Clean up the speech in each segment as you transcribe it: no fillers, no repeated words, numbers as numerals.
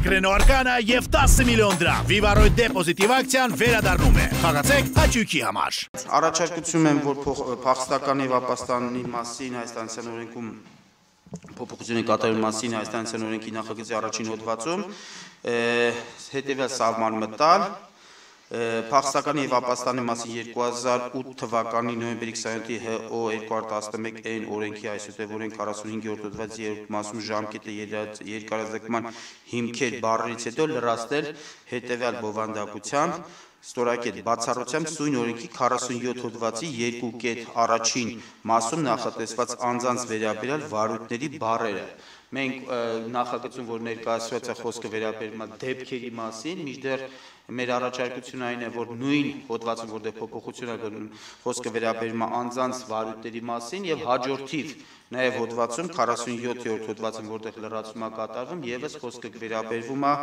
Գնացեք Renault Arcana եւ 10 միլիոն դրամ։ Vivaroid դեպոզիտիվ ակցիան վերադառնում է։ Խաղացեք հաճույքի համար։ Առաջարկություն եմ, որ փախստական եւ ապաստանի մասին հայաստանյան օրենքում փոփոխությունների կատարելու մասին հայաստանյան օրենքի նախագծի առաջին հոդվածում հետեւյալ սահմանումը տալ Փախստականի եւ ապաստանի մասին 2008 թվականի նոյեմբերի 27-ի ՀՕ 211-N օրենքի այսուհետ օրենք 45-րդ հոդված 3-րդ մասում ժամկետը երկարաձգման հիմքեր բառերից հետո լրացնել հետեւյալ բովանդակությամբ Ստորակետ բացառությամբ սույն օրենքի 47 հոդվածի 2 կետ առաջին մասում նախատեսված անձանց վերաբերյալ վարույթների բառերը Մենք նախագծում, որ ներկայացված է խոսքը վերաբերում է դեպքերի մասին, մինչդեռ մեր առաջարկությունը այն է, որ նույն հոդվածում, որտեղ փոփոխություն է խոսքը վերաբերում է անձանց վարույթների մասին եւ հաջորդիվ նաեւ հոդվածում 47-րդ հոդվածում, որտեղ լրացում է կատարվում, եւս խոսքը վերաբերվում է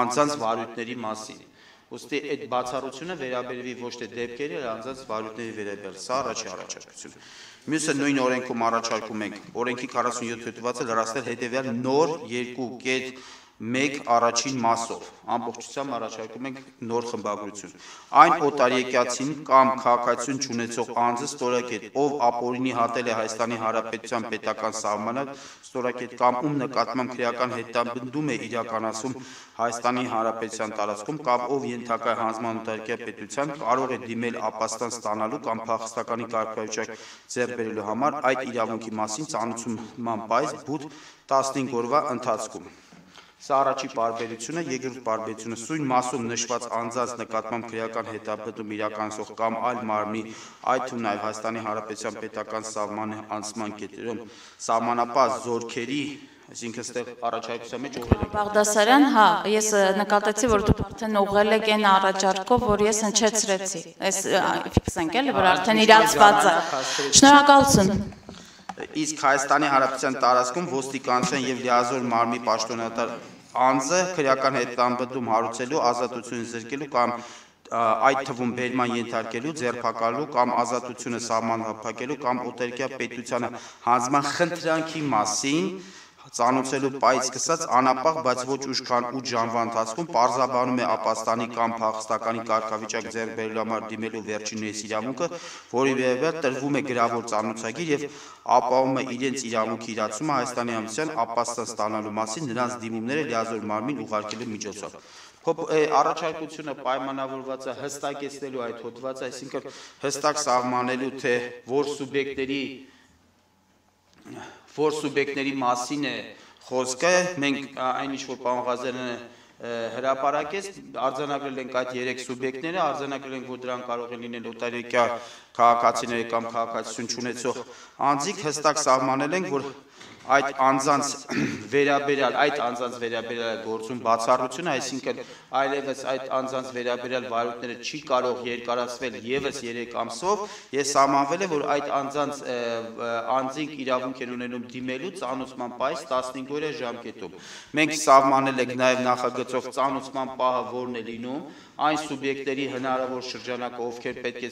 անձանց վարույթների մասին Ոստի այդ բացառությունը վերաբերվի ոչ թե դեպքերի, այլ անձանց վարույթների վերաբերյալ, սա առաջի առաջարկությունը։ Մյուսը նույն օրենքում առաջարկում ենք, օրենքի 47 հոդվածը լրացնել հետևյալ նոր 2.1 առաջին մասով, ամբողջությամբ առաջարկում ենք նոր խմբագրություն։ Այն օտարերկրացին կամ քաղաքացիություն չունեցող անձը ստորակետ, ով ապօրինի հատել է Հայաստանի Հանրապետության պետական սահմանը, ստորակետ կամ ում նկատմամբ քրեական հետապնդում է իրականացում Հայաստանի Հանրապետության տարածքում կամ ով ենթակա է հանձնման օտարերկրյա պետության, կարող է դիմել ապաստան ստանալու կամ փախստականի կարգավիճակ ձեռք բերելու համար այդ իրավունքի մասին ծանոթացման պայծ բուտ 15 օրվա ընթացքում։ Սա առաջի պարբերությունը, երկրորդ պարբերությունը սույն մասում նշված անձանց նկատմամբ քրեական հետապնդում իրականացող կամ այլ մարմնի, այդ թվում նաև Հայաստանի Հանրապետության պետական սահմանի անցման կետերում սահմանապահ զորքերի, այսինքն ստեղ առաջարկության մեջ ուղղել եք։ Բաղդասարյան, հա, ես նկատեցի, որ դուք արդեն ուղղել եք այն առաջարկով, որ ես հնչեցրեցի։ Այս ֆիքսենք էլի, որ արդեն իրացված է։ Շնորհակալություն։ Իսկ Հայաստանի Հանրապետության տարածքում ոստիկանության եւ լիազոր մարմնի պաշտոնատար անձը քրեական հետապնդում հարուցելու, ազատություն զրկելու կամ այդ թվում բերման ենթարկելու, ձերբակալելու կամ ազատությունը սահմանափակելու կամ օտարերկրյա պետությանը հանձնման խնդրանքի մասին ծանոթելու պայծ սկսած անապահ, բայց ոչ ուշքան 8 ժամվա ընթացքում պարզաբանում է ապաստանի կամ փախստականի կարգավիճակ ձեռք բերելու համար դիմելու վերջիններս իրավունքը, որի վերաբերյալ տրվում է գրավոր ծանոթագիր եւ ապահովում է իրենց իրավունքի իրացումը Հայաստանի Հանրապետության ապաստան ստանալու մասին նրանց դիմումները լիազոր մարմին ուղարկելու միջոցով։ Առաջարկությունը պայմանավորված է հստակեցնելու այդ հոդվածը, այսինքն հստակ սահմանելու թե որ սուբյեկտների մասին է խոսքը, մենք այն ինչ որ պարոն Ղազարյանը հրապարակեց, արձանագրել ենք այդ 3 սուբյեկտները, արձանագրել ենք, որ դրանք կարող են լինել օտարերկրյա քաղաքացիներ կամ քաղաքացիություն չունեցող անձիկ, հստակ սահմանել ենք, որ այդ անձանց վերաբերյալ գործում բացառությունը, այսինքն այլևս այդ անձանց վերաբերյալ վարույթները չի կարող երկարացվել եւս 3 ամսով, ես սահմանվել է, որ այդ անձինք իրավունք են ունենում դիմելու ծանոթման պայծ 15 օրյա ժամկետում։ Մենք սահմանել ենք նաեւ նախագծով ծանոթման պահը որն է լինում, այն սուբյեկտների հնարավոր շրջանակը, ովքեր պետք է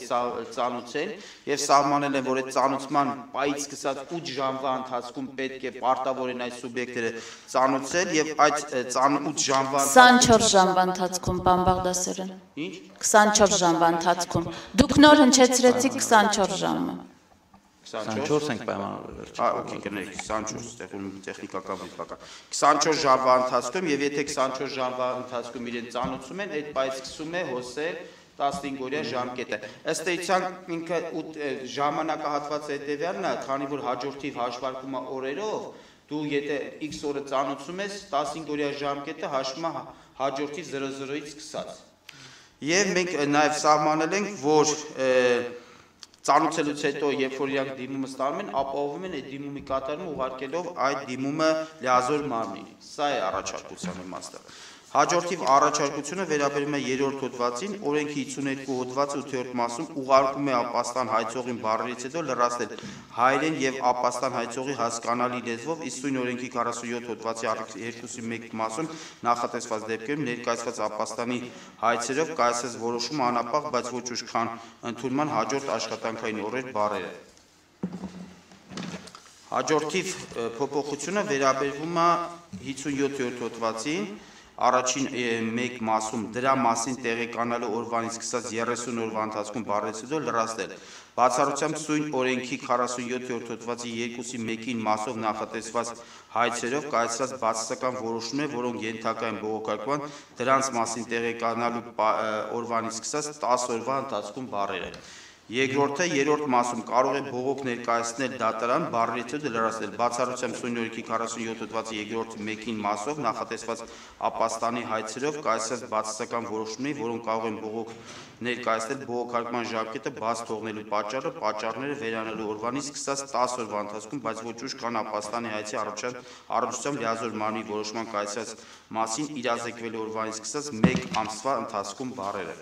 ծանոթեն, եւ սահմանել են, որ այդ ծանոթման պայից սկսած 8 ժամվա ընթացքում պետք է պարտավորեն այս սուբյեկտները ծանոթել եւ այդ 8 ժամվա 24 ժամվա ընթացքում, պարոն Բաղդասարյան։ Ինչ? 24 ժամվա ընթացքում։ Դուք նոր հնչեցրեցիք 24 ժամը։ 24 ենք պայմանավորվել։ Okay, կներեք, 24 ստեղում տեխնիկական վիճակա։ 24 ժամվա ընթացքում եւ եթե 24 ժամվա ընթացքում իրեն ծանոթում են, այդ պայծ սկսում է հոսել 15 օրյա ժամկետը։ Ըստ էության ինքը ժամանակահատվածը հետեւյալն է, քանի որ հաջորդիվ հաշվարկում է օրերով, դու եթե X օրը ծանոթում ես, 15 օրյա ժամկետը հաշվում է հաջորդիվ 00-ից սկսած։ Եվ մենք նաեւ սահմանել ենք, որ ծանոթելուց հետո, երբ որ իրանք դիմումը ստանում են, ապահովում են այդ դիմումի կատարումը ուղարկելով այդ դիմումը լիազոր մարմնին։ Սա է առաջարկության իմաստը։ Հաջորդիվ առաջարկությունը վերաբերում է 3-րդ հոդվածին, օրենքի 52 հոդվածը 8-րդ մասում ուղարկում է ապաստան հայցողին բառերից հետո լրացնել հայերեն եւ ապաստան հայցողի հասկանալի լեզվով, իսկ սույն օրենքի 47 հոդվածի 2-1 մասում նախատեսված դեպքերում ներկայացված ապաստանի հայցերով կայացած որոշումը անապահ, բայց ոչ ուշքան ընդունման հաջորդ աշխատանքային օրեր բառերը։ Հաջորդիվ փոփոխությունը վերաբերվում է 57-րդ հոդվածին, առաջին մեկ մասում դրա մասին տեղեկանալու օրվանից սկսած 30 օրվա ընթացքում բառացիդո լրացնել։ Բացառությամբ սույն օրենքի 47-րդ հոդվածի 2/1 մասով նախատեսված հայցերով կայացրած բացասական որոշումներ, որոնք ենթակա են բողոքարկման, դրանց մասին տեղեկանալու օրվանից սկսած 10 օրվա ընթացքում բառերը։ Երկրորդը երրորդ մասում կարող է բողոք ներկայացնել դատարան բառերից լրացնել բացառությամբ սույն օրենքի 47 հոդվածի երկրորդ մեկին մասով նախատեսված ապաստանի հայցերով կայացած բացասական որոշումներ, որոնք կարող են բողոք ներկայացնել բողոքարկման ժամկետը բաց թողնելու պատճառը պատճառները վերանալու օրվանից սկսած 10 օրվա ընթացքում, բայց ոչ ուշ կան ապաստանի հայցի առնչությամբ լիազոր մարմնի որոշման կայացած մասին իրազեկվելու օրվանից սկսած 1 ամսվա ընթացքում բառերը։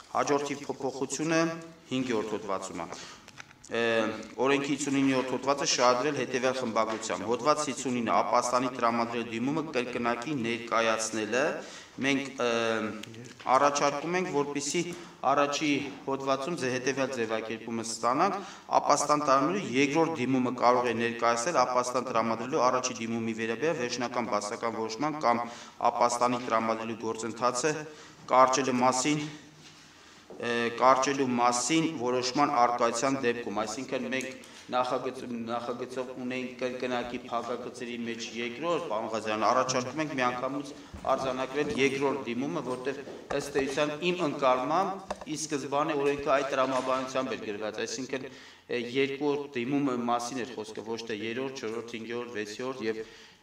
Հաջորդի փոփոխությունը 5-րդ հոդվածում է։ Օրենքի 59-րդ հոդվածը շահադրել հետևյալ խմբագրությամբ։ Հոդված 59 ապաստանի տրամադրել դիմումը կրկնակի ներկայացնելը մենք առաջարկում ենք, որպեսզի առաջի հոդվածում հետևյալ ձևակերպումը ստանանք, ապաստան տրամադրելու երկրորդ դիմումը կարող է ներկայացնել ապաստան տրամադրելու առաջի դիմումի վերաբերյալ վերջնական բացասական որոշման կամ ապաստանի տրամադրելու գործընթացը կարճելու մասին որոշման առկայության դեպքում, այսինքն մենք նախագծով ունենք կրկնակի փակագծերի մեջ երկրորդ, պարոն Ղազարյան, առաջարկում ենք միանգամից արձանագրել երկրորդ դիմումը, որտեղ ըստ էության իմ ընկալմամբ ի սկզբանե օրենքը այդ տրամաբանությամբ էր գրված, այսինքն երկրորդ դիմումը մասին էր խոսքը, ոչ թե երրորդ, չորրորդ, հինգերորդ, վեցերորդ եւ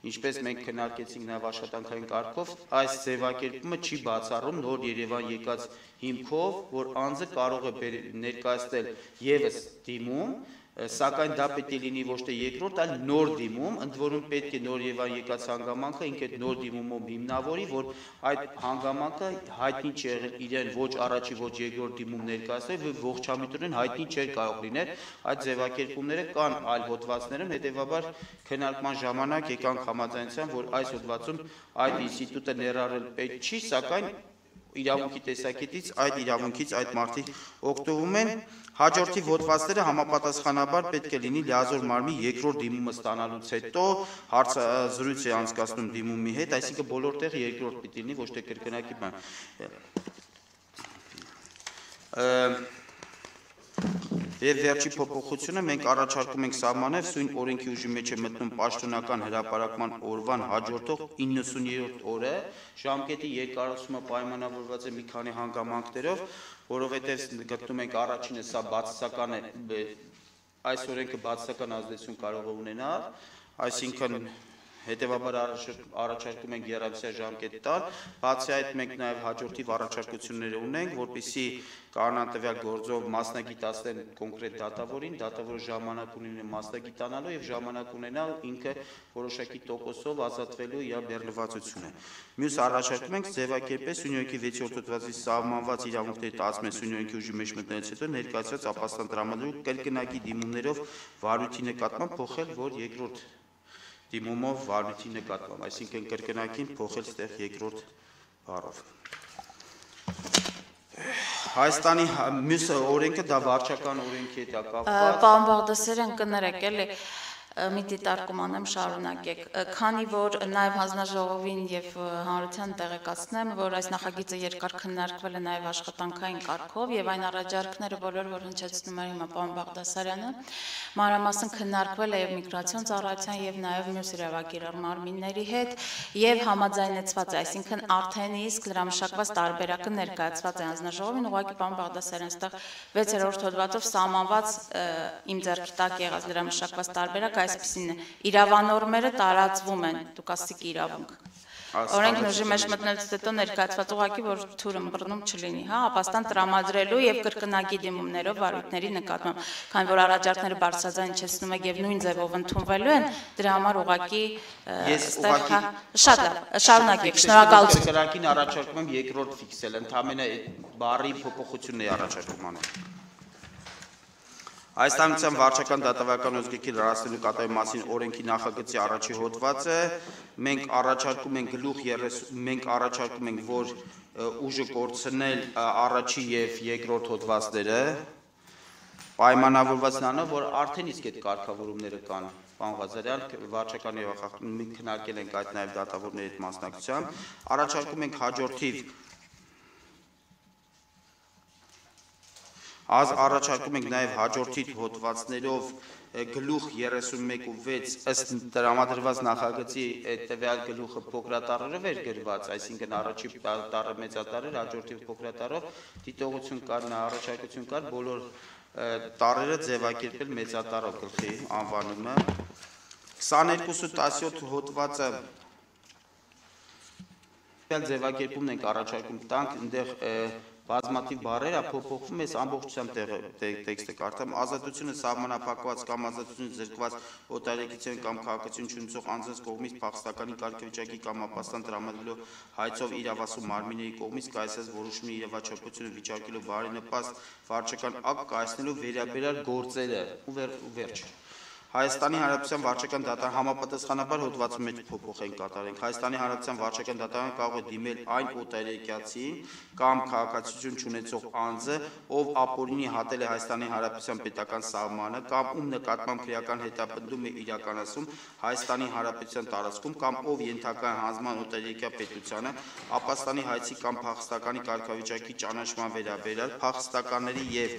ինչպես մենք քննարկեցինք նաև աշխատանքային կարգով, այս ձևակերպումը չի բացառում նոր Երևան եկած հիմքով, որ անձը կարող է ներկայացնել ևս դիմում, սակայն դա պետք է լինի ոչ թե երկրորդ, այլ նոր դիմում, ընդ որում պետք է նոր Երևան եկած հանգամանքը ինքը նոր դիմումով հիմնավորի, որ այդ հանգամանքը հայտնի չի եղել իրեն ոչ առաջի, ոչ երկրորդ դիմում ներկայացնել, եւ ողջամիտորեն հայտնի չէր կարող լինել, այդ ձևակերպումները կան այլ հոդվածներում, հետեւաբար քննարկման ժամանակ եկանք համաձայնության, որ այս հոդվածում այդ ինստիտուտը ներառել պետք չի, սակայն իրավունքի տեսակետից այդ իրավունքից այդ մարդիկ օգտվում են, հաջորդի հոդվածները համապատասխանաբար պետք է լինի լիազոր մարմնի երկրորդ դիմումը ստանալուց հետո հարցազրույց է անցկացնում դիմումի հետ, այսինքն բոլոր տեղ երկրորդ պիտի լինի, ոչ թե կրկնակի բան։ Եվ վերջի փոփոխությունը մենք առաջարկում ենք սահմանել սույն օրենքի ուժի մեջ է մտնում պաշտոնական հրապարակման օրվան հաջորդող 90-րդ օրը, ժամկետի երկարացումը պայմանավորված է մի քանի հանգամանքներով, որովհետև գտնում ենք առաջինը սա բացասական է, այս օրենքը բացասական ազդեցություն կարող է ունենալ, այսինքն հետևաբար առաջարկում ենք երամսյա ժամկետ տալ, բացի այդ մենք նաև հաջորդիվ առաջարկություններ ունենք, որպեսզի կարողանան տվյալ գործով մասնագիտացնել կոնկրետ դատավորին, դատավորը ժամանակ ունենա մասնագիտանալու եւ ժամանակ ունենալ ինքը որոշակի տոկոսով ազատվելու իր բեռնվածությունը։ Մյուս առաջարկում ենք ձևակերպել Սյունյակի 6-րդ հոդվածի սահմանված իրավունքների տածմեն Սյունյակի ուժի մեջ մտնելուց հետո ներկայացված ապաստան տրամադրելու կրկնակի դիմումներով վարույթի նկատմամբ փոխել, որ երկրորդ դիմումով վարույթի նկատմամբ, այսինքն կրկնակին փոխել ստեղ երկրորդ բառով։ Հայաստանի մյուս օրենքը դա վարչական օրենքի հետ է կապված։ Պարոն Բաղդասարյան, կներեք էլի մի դիտարկում անեմ, շարունակեք, քանի որ նաև հանձնաժողովին եւ հանրության տեղեկացնեմ, որ այս նախագիծը երկար քննարկվել է նաև աշխատանքային կարգով եւ այն առաջարկները բոլորը, որ հնչեցնում էր հիմա պարոն Բաղդասարյանը, մանրամասն քննարկվել է եւ միգրացիոն ծառայության եւ նաև մյուս իրավակիրառ մարմինների հետ եւ համաձայնեցված է, այսինքն արդեն իսկ դրամշակված տարբերակը ներկայացված է հանձնաժողովին, ուղղակի պարոն Բաղդասարյան, այստեղ 6-րդ հոդվածով սահմանված իմ ձեռքի տակ եղած դրամշակված տարբերակ այսպեսին է, իրավանորմերը տարածվում են, դուք ասիք իրավունք, օրենքն ուժի մեջ մտնելուց հետո ներկայացված ուղղակի, որ թուրը բռնում չլինի, հա, ապաստան տրամադրելու եւ կրկնակի դիմումներով վարույթների նկատմամբ, քանի որ առաջարկները բարձրաձայն հնչեցնում եք եւ նույն ձևով ընդունվելու են, դրա համար ուղղակի շատ լավ, շարունակեք, շնորհակալություն։ Կրկնակին առաջարկում եմ երկրորդ ֆիքսել, ընդամենը բառի փոփոխությունն է առաջարկում անել։ Այս տանության վարչական դատավարական օգնքի լրացնելու կատարման մասին օրենքի նախագծի առաջի հոդվածը մենք առաջարկում ենք գլուխ 30 մենք առաջարկում ենք որ ուժը կորցնել առաջի եւ երկրորդ հոդվածները պայմանավորված նրանով որ արդեն իսկ այդ կարգավորումները կան Պարոն Ղազարյան, վարչական եւ քննարկել ենք այդ նաեւ դատավորների հետ մասնակցությամբ, առաջարկում ենք հաջորդիվ առաջարկում ենք նաև հաջորդիվ հոդվածներով գլուխ 31 ու 6 ըստ տրամադրված նախագծի տվյալ գլուխը փոքրատարերով էր գրված, այսինքն առաջի տարը մեծատարեր, հաջորդիվ փոքրատարով դիտողություն կար, նա առաջարկություն կար բոլոր տարերը ձևակերպել մեծատարով գլխի անվանումը 22-17 հոդվածը ձևակերպումն ենք առաջարկում տանք, այնտեղ բազմաթիվ բառեր փոփոխվում է, ամբողջությամբ տեքստը կարդամ, ազատությունը սահմանափակված կամ ազատությունը զրկված օտարերկրացիական կամ քաղաքացիություն չունեցող անձանց կողմից փախստականի կարգավիճակի կամ ապաստան տրամադրելու հայցով իրավասու մարմինների կողմից կայացած որոշումի իրավաչափությունը վիճարկելու բարենպաստ վարչական ակտ կայացնելու վերաբերյալ գործերը ու վերջ Հայաստանի Հանրապետության վարչական դատարան համապատասխանաբար հոդվածի մեջ փոփոխենք կատարենք Հայաստանի Հանրապետության վարչական դատարան կարող է դիմել այն օտարերկրացի կամ քաղաքացիություն չունեցող անձը, ով ապօրինի հատել է Հայաստանի Հանրապետության պետական սահմանը կամ ում նկատմամբ քրեական հետապնդում է իրականացում Հայաստանի Հանրապետության տարածքում կամ ով ենթակա է հանձնման օտարերկրյա պետությանը, ապաստանի հայցի կամ փախստականի կարգավիճակի ճանաչման վերաբերյալ փախստականների եւ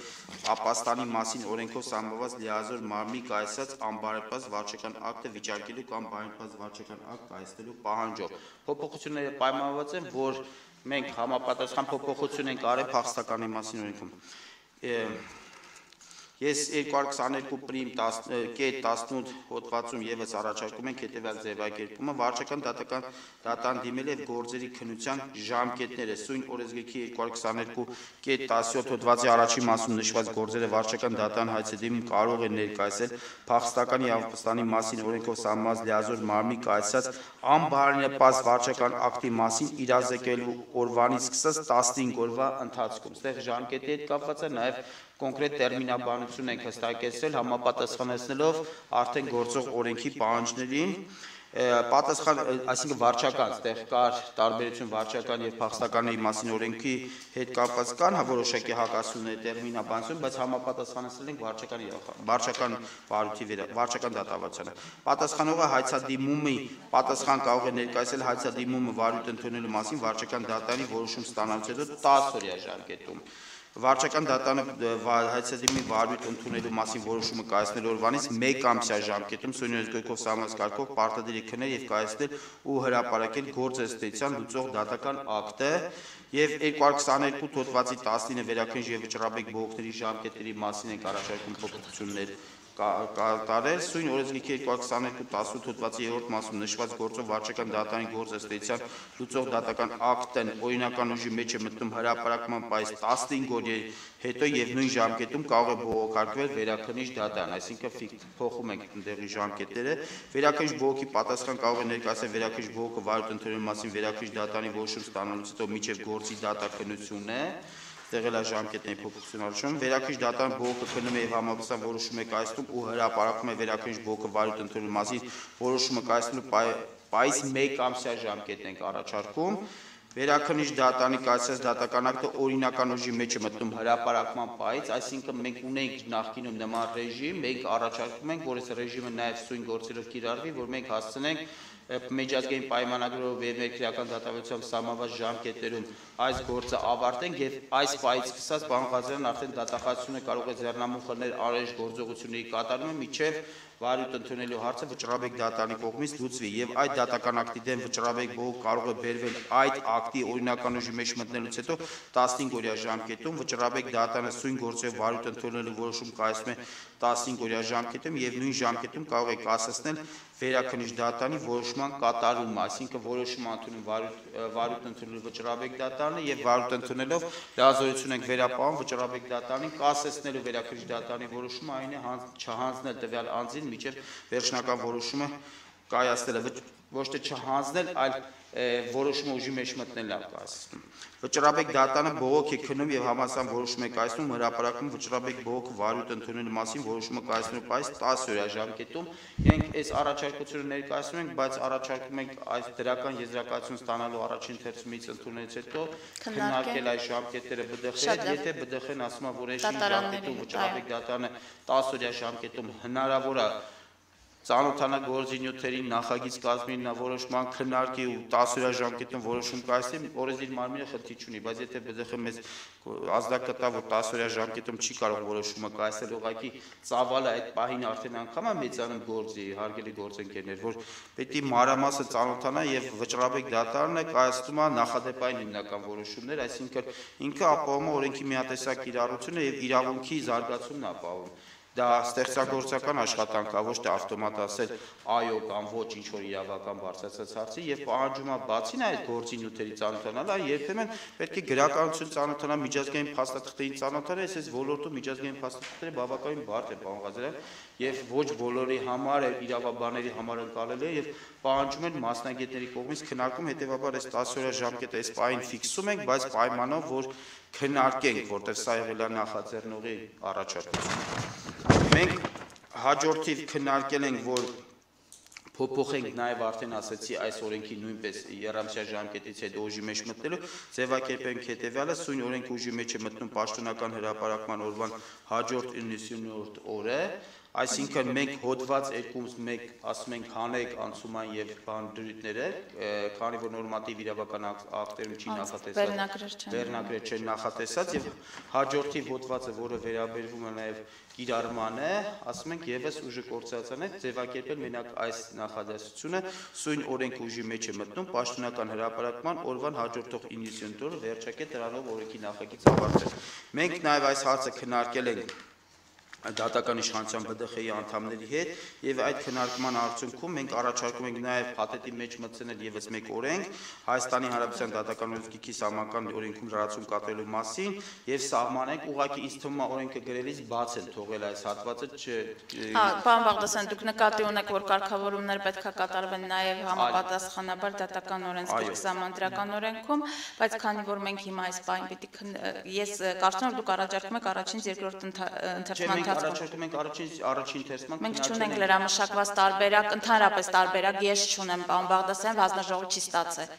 ապաստանի մասին օրենքով սահմանված լիազոր մարմնի կայացած անբարենպաստ վարչական ակտը վիճարկելու կամ բարենպաստ վարչական ակտ կայացնելու պահանջով։ Փոփոխությունները պայմանավորված են, որ մենք համապատասխան փոփոխություն ենք արել փախստականի մասին օրենքում։ Ես 222 պրիմ 10.18 հոդվածում եւս առաջարկում ենք հետեւյալ ձևակերպումը վարչական դատարան դիմել եւ գործերի քննության ժամկետները սույն օրենսգրքի 222.17 հոդվածի առաջին մասում նշված գործերը վարչական դատարան հայցեդիմում կարող է ներկայացել փախստականի եւ ապստանի մասին օրենքով սահմանված լիազոր մարմնի կայացած անբարենպաստ վարչական ակտի մասին իրազեկելու օրվանից սկսած 15 օրվա ընթացքում։ Այստեղ ժամկետի հետ կապված է նաեւ կոնկրետ տերմինաբանություն ենք հստակեցրել համապատասխանեցնելով արդեն գործող օրենքի պահանջներին պատասխան, այսինքն վարչական, այդտեղ կար տարբերություն վարչական եւ փախստականի մասին օրենքի հետ կապված կան որոշակի հակասություններ տերմինաբանություն, բայց համապատասխանեցրել ենք վարչական բարույթի վարչական դատավարությանը։ Պատասխանողը հայցադիմումի պատասխան կարող է ներկայացել հայցադիմումը վարույթ ընդունելու մասին վարչական դատարանի որոշում ստանալուց հետո 10 օրյա ժամկետում։ Վարչական դատարանը հայցադիմի վարույթ ընդունելու մասին որոշումը կայացնելու օրվանից 1 ամսյա ժամկետում սույնօրենսգրքով սահմանված կարգով պարտադիր է քննել եւ կայացնել ու հրապարակել գործընկերության լուծող դատական ակտը եւ 222 հոդվածի 19 վերաքննիչ եւ վճռաբեկ բողոքների ժամկետների մասին են առաջարկում փոփոխություններ կատարել սույն օրենսգրքի 222.18 հոդվածի 3-րդ մասում նշված գործով վարչական դատարանի գործընկերության լուծող դատական ակտն օրինական ուժի մեջ է մտնում հրապարակման պայս 15 օրի հետո եւ նույն ժամկետում կարող է բողոքարկվել վերաքննիչ դատարան, այսինքն փոխում ենք ընդդեղի ժամկետները, վերաքննիչ բողոքի պատասխան կարող է ներկայացնել վերաքննիչ բողոքը վարույթ ընդունելու մասին վերաքննիչ դատարանի որոշում ստանալուց հետո մինչեւ գործի դատաքննությունը տեղել է ժամկետների փոփոխություն արժում, վերաքննիչ դատարան բողոքը քննում է եւ համապատասխան որոշում է կայացնում ու հրապարակում է վերաքննիչ բողոքը վարույթ ընդունելու մասին որոշումը կայացնելու պայս 1 ամսյա ժամկետ ենք առաջարկում։ Վերաքննիչ դատարանի կայացած դատական ակտը օրինական ուժի մեջ է մտնում հրապարակման պայից, այսինքն մենք ունենք նախկինում նման ռեժիմ, մենք առաջարկում ենք, որ այս ռեժիմը նաեւ սույն գործերով կիրառվի, որ մենք հասցնենք միջազգային պայմանագրով եւ մեր քրեական դատավարությամբ սահմանված ժամկետներում այս գործը ավարտենք եւ այս պայից սկսած պարոն Ղազարյան արդեն դատախազությունը կարող է ձեռնամուխ խլել անհրաժեշտ գործողությունների կատարումը միջև վարույթ ընդունելու հարցը վճռաբեկ դատարանի կողմից լուծվի եւ այդ դատական ակտի դեմ վճռաբեկ բողոք կարող է բերվել այդ ակտի օրինական ուժի մեջ մտնելուց հետո 15 օրյա ժամկետում վճռաբեկ դատարանը սույն գործով վարույթ ընդունելու որոշում կայացնում է 15 օրյա ժամկետում եւ նույն ժամկետում կարող է կասեցնել վերաքննիչ դատարանի որոշման կատարումը, այսինքն որոշում ընդունում վարույթ ընդունելու վճռաբեկ դատարանը եւ վարույթ ընդունելով լիազորություն ենք վերապահում վճռաբեկ դատարանին կասեցնելու վերաքննիչ դատարանի որոշումը այն է չհանձնել տվյալ անձին միջև վերջնական որոշումը կայացնելը ոչ թե չհանձնել, այլ որոշումը ուժի մեջ մտնելն է կայացնում։ Վճռաբեկ դատարանը բողոք է քննում եւ համասան որոշում է կայացնում հրապարակում վճռաբեկ բողոքը վարույթ ընդունելու մասին որոշումը կայացնելու պայս 10 օրյա ժամկետում։ Իրենք այս առաջարկությունը ներկայացնում ենք, բայց առաջարկում ենք այս դրական եզրակացություն ստանալու առաջին թերթումից ընդունելուց հետո քննարկել այս ժամկետները ԲԴԽ-ը, եթե ԲԴԽ-ն ասում է, որ այս ժամկետում վճռաբեկ դատարանը 10 օրյա ժամկետում հնարավոր է ծանոթանա գործի նյութերին, նախագիծ կազմի որոշման քննարկի ու 10 օրաժամկետում որոշում կայացնի, օրենսդիր մարմինը խնդիր չունի, բայց եթե ԲԴԽ մեզ ազդակտա, որ 10 օրաժամկետում չի կարող որոշումը կայացնել, ուղղակի ծավալը այդ պահին արդեն անգամ է մեծանում գործի, հարգելի գործընկերներ, որ պետք է մանրամասը ծանոթանա եւ վճռաբեկ դատարանը կայացնում է նախադեպային հիմնական որոշումներ, այսինքն ինքը ապահովում է օրենքի միատեսակ կիրառությունը եւ իրավունքի զարգացումն ապահովում։ Դա ստեղծագործական աշխատանք է, ոչ թե ավտոմատ ասել այո կամ ոչ ինչ որ իրավական բարձրացած հարցի եւ պահանջում է բացին այդ գործի նյութերի ծանոթանալը, երբեմն պետք է գրականություն ծանոթանալ, միջազգային փաստաթղթերին ծանոթանալ, այս ոլորտում միջազգային փաստաթղթերը բավականին բարդ են պահանջել եւ ոչ բոլորի համար իրավաբանների համար ընկալելի է եւ պահանջում են մասնագետների կողմից քննարկում, հետեւաբար այս 10 օրյա ժամկետը այս պահին ֆիքսում ենք, բայց պայմանով որ քննարկենք, որտեղ սա եղել է նախաձեռնողի առաջարկությունը։ Մենք հաջորդիվ քննարկել ենք, որ փոփոխենք նաև արդեն ասացի այս օրենքի նույնպես երամսյա ժամկետից հետո ուժի մեջ մտնելու ձևակերպենք հետևյալը սույն օրենք ուժի մեջ է մտնում պաշտոնական հրապարակման օրվան հաջորդ 90-րդ օրը այսինքն մենք հոդված 2-1 ասում ենք հանեք անցումային եւ բանդրույթները, քանի որ նորմատիվ իրավական ակտերում չի նախատեսված, վերնագրեր չեն նախատեսած եւ հաջորդի հոդվածը, որը վերաբերվում է նաեւ կիրառմանը, ասում ենք եւս ուժը կորցածանե ձևակերպել մենակ այս նախադասությունը սույն օրենք ուժի մեջ է մտնում պաշտոնական հրապարակման օրվան հաջորդող 90 օրը վերջակետ դրանով օրենքի նախագիծ ավարտել։ Մենք նաեւ այս հարցը քննարկել ենք դատական իշխանության ԲԴԽ-ի անդամների հետ եւ այդ քննարկման արդյունքում մենք առաջարկում ենք նաեւ փաթեթի մեջ մտցնել եւս մեկ օրենք Հայաստանի Հանրապետության դատական օրենսգիրքի սահմանական օրենքում լրացում կատարելու մասին եւ սահմանենք ուղղակի ինձ թվում է օրենքը գրելիս բաց են թողել այս հատվածը Պարոն Բաղդասարյան, դուք նկատի ունեք, որ կարգավորումներ պետք է կատարվեն նաեւ համապատասխանաբար դատական օրենսգիրքի սահմանադրական օրենքում, բայց քանի որ մենք հիմա այս բանը պիտի ես կարծում եմ դուք առաջարկում եք առաջին երկրորդ ընթերցման առաջարկում ենք առաջին թերթման մենք չունենք լրամշակված տարբերակ, ընդհանրապես տարբերակ ես չունեմ, պարոն Բաղդասարյան, հանձնաժողովը չի ստացել։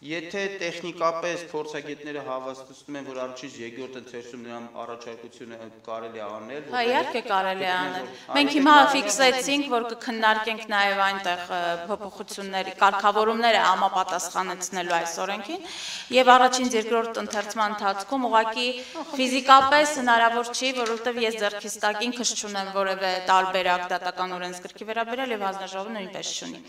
Եթե տեխնիկապես փորձագետները հավաստում են, որ առաջին երկրորդ ընթերցում նրան առաջարկությունը կարելի է անել, Հա, իհարկե կարելի է անել։ Մենք հիմա ֆիքսեցինք, որ կքննարկենք նաև այնտեղ փոփոխությունների, կարգավորումները համապատասխանեցնելու այս օրենքին, եւ առաջին երկրորդ ընթերցման ընթացքում ուղղակի ֆիզիկապես հնարավոր չի, որովհետեւ ես ձեռքիս տակ ինքս չունեմ որևէ տարբերակ դատական օրենսգրքի վերաբերյալ եւ հանձնաժողովը նույնպես չունի։